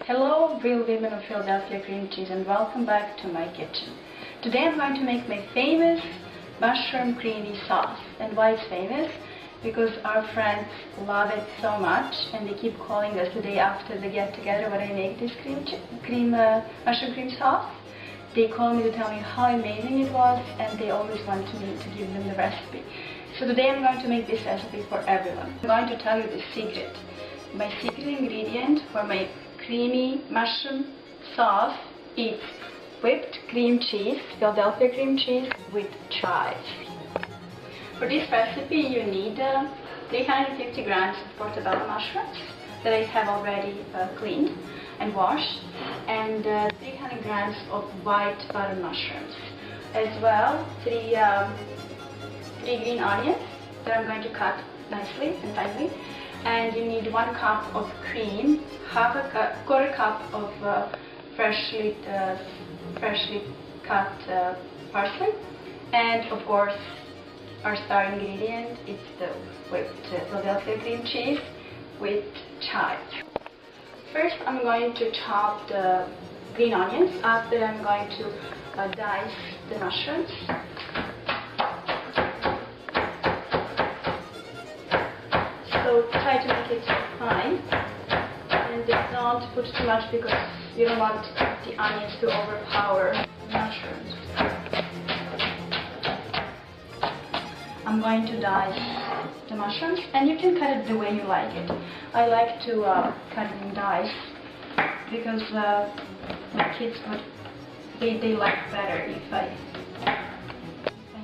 Hello, real women of Philadelphia cream cheese, and welcome back to my kitchen. Today I'm going to make my famous mushroom creamy sauce. And why it's famous? Because our friends love it so much and they keep calling us the day after the get together when I make this mushroom cream sauce. They call me to tell me how amazing it was, and they always want me to give them the recipe. So today I'm going to make this recipe for everyone. I'm going to tell you the secret. My secret ingredient for my creamy mushroom sauce is whipped cream cheese, Philadelphia cream cheese with chives. For this recipe you need 350 grams of portobello mushrooms that I have already cleaned and washed, and 300 grams of white butter mushrooms. As well, three green onions that I'm going to cut nicely and finely. And you need 1 cup of cream, quarter cup of freshly cut parsley, and of course our star ingredient is the whipped Philadelphia cream cheese with chives. First I'm going to chop the green onions. After I'm going to dice the mushrooms. So try to make it fine, and don't put too much because you don't want the onions to overpower the mushrooms. I'm going to dice the mushrooms, and you can cut it the way you like it. I like to cut it in dice because my kids they like better if I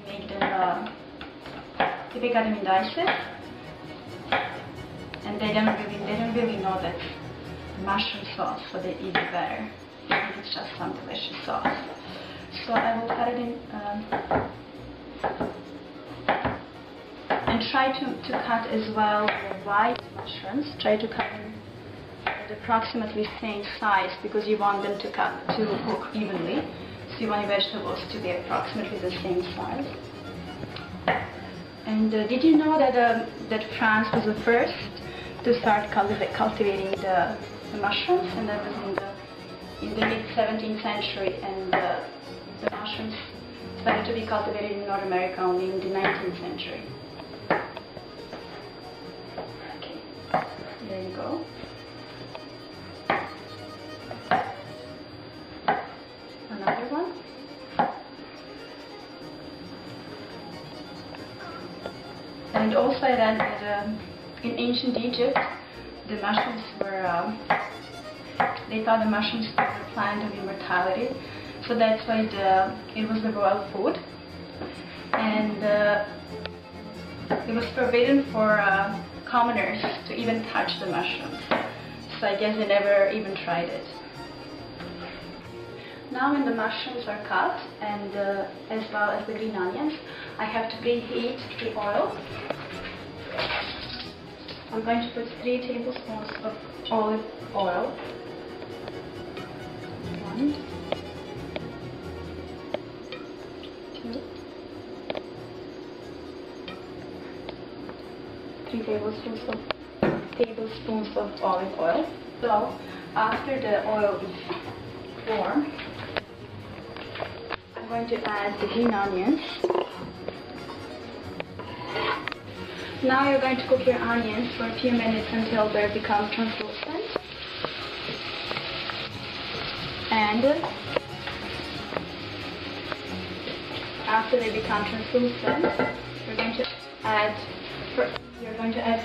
make them if I cut them in dices. And they don't really know that mushroom sauce, so they eat it better. They think it's just some delicious sauce. So I will cut it in and try to cut as well the white mushrooms. Try to cut them at approximately same size because you want them to cook evenly. So you want your vegetables to be approximately the same size. And did you know that France was the first to start cultivating the mushrooms, and that was in the mid-17th century, and the mushrooms started to be cultivated in North America only in the 19th century. Okay, there you go. Another one. And also I read that in ancient Egypt, the mushrooms were, they thought the mushrooms were a plant of immortality, so that's why it was the royal food, and it was forbidden for commoners to even touch the mushrooms, so I guess they never even tried it. Now when the mushrooms are cut, and as well as the green onions, I have to preheat the oil. I'm going to put 3 tablespoons of olive oil. 1, 2, 3 tablespoons of olive oil. So after the oil is warm, I'm going to add the green onions. Now you're going to cook your onions for a few minutes until they become translucent. And after they become translucent, you're going to add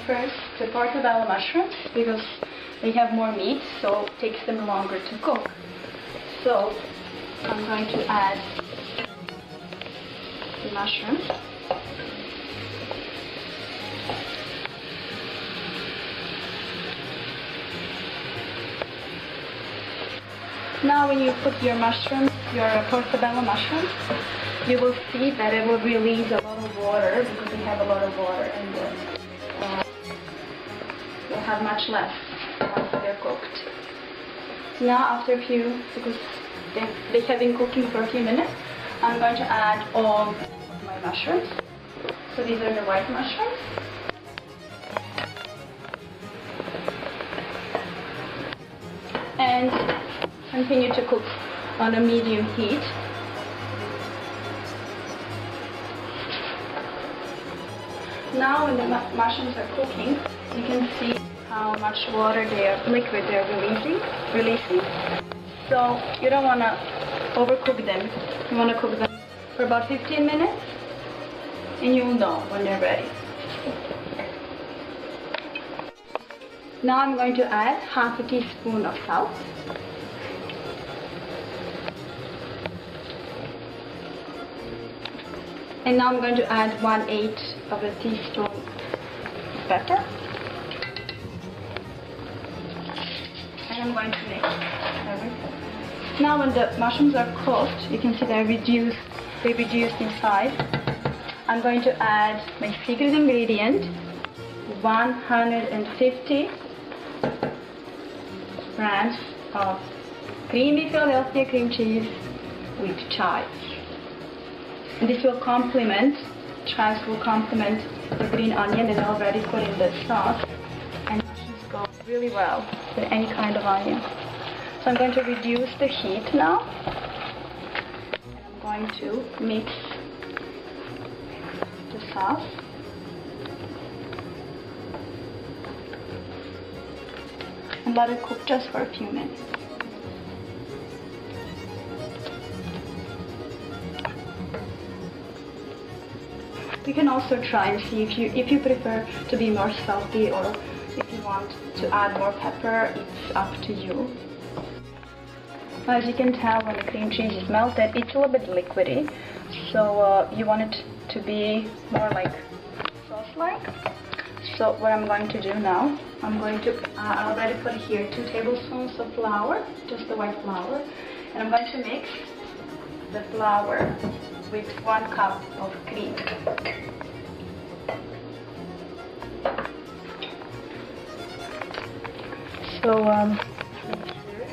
first the portobello mushrooms because they have more meat, so it takes them longer to cook. So I'm going to add the mushrooms. Now when you put your mushrooms, your portobello mushrooms, you will see that it will release a lot of water because they have a lot of water, and you'll have much less once they're cooked. Now after because they have been cooking for a few minutes, I'm going to add all my mushrooms. So these are the white mushrooms. And Continue to cook on a medium heat. Now when the mushrooms are cooking, you can see how much liquid they're releasing. So you don't want to overcook them. You want to cook them for about 15 minutes and you'll know when they're ready. Now I'm going to add half a teaspoon of salt. And now I'm going to add 1/8 of a teaspoon of pepper. And I'm going to mix everything. Now when the mushrooms are cooked, you can see they're reduced in size. I'm going to add my secret ingredient, 150 grams of creamy Philadelphia cream cheese with chives. And this will complement the green onion that I already put in the sauce, and mushrooms go really well with any kind of onion. So I'm going to reduce the heat now, and I'm going to mix the sauce. And let it cook just for a few minutes. You can also try and see if you prefer to be more salty, or if you want to add more pepper. It's up to you. As you can tell, when the cream cheese is melted, it's a little bit liquidy, so you want it to be more like sauce-like. So what I'm going to do now, I already put here 2 tablespoons of flour, just the white flour, and I'm going to mix the flour with 1 cup of cream. So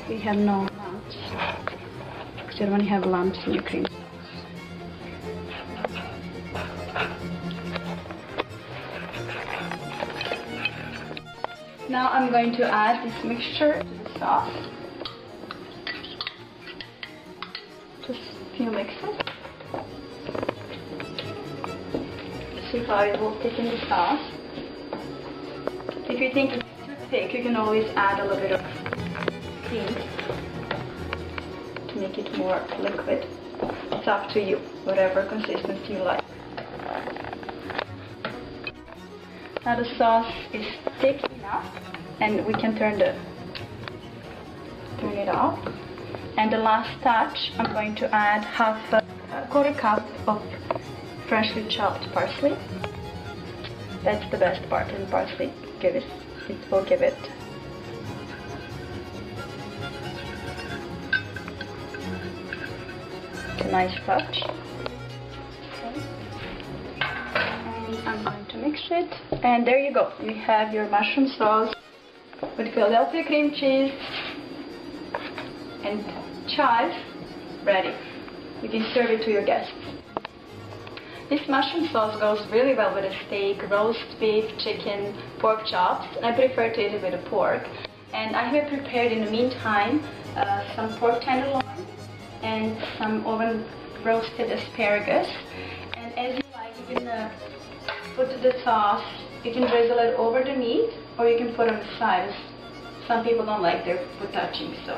we have no lumps, because you don't want to have lumps in your cream. Now I'm going to add this mixture to the sauce. Just a few mixes. See how it will thicken the sauce. If you think it's too thick, you can always add a little bit of cream to make it more liquid. It's up to you, whatever consistency you like. Now the sauce is thick enough, and we can turn it off. And the last touch, I'm going to add a quarter cup of freshly chopped parsley. That's the best part, and parsley will give it a nice touch. I'm going to mix it, and there you go. You have your mushroom sauce with Philadelphia cream cheese and chives ready. You can serve it to your guests. This mushroom sauce goes really well with a steak, roast beef, chicken, pork chops. I prefer to eat it with a pork. And I have prepared in the meantime some pork tenderloin and some oven roasted asparagus. And as you like, you can put the sauce, you can drizzle it over the meat, or you can put on the side. Some people don't like their food touching, so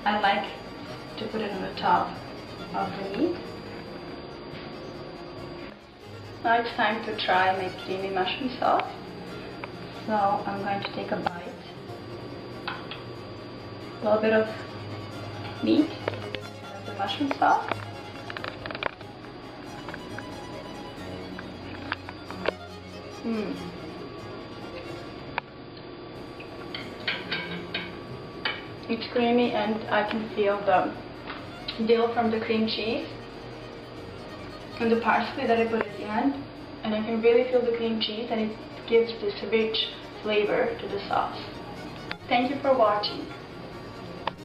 I like to put it on the top of the meat. Now it's time to try my creamy mushroom sauce. So I'm going to take a bite. A little bit of meat and the mushroom sauce. It's creamy, and I can feel the dill from the cream cheese and the parsley that I put at the end, and I can really feel the cream cheese, and it gives this rich flavor to the sauce. Thank you for watching.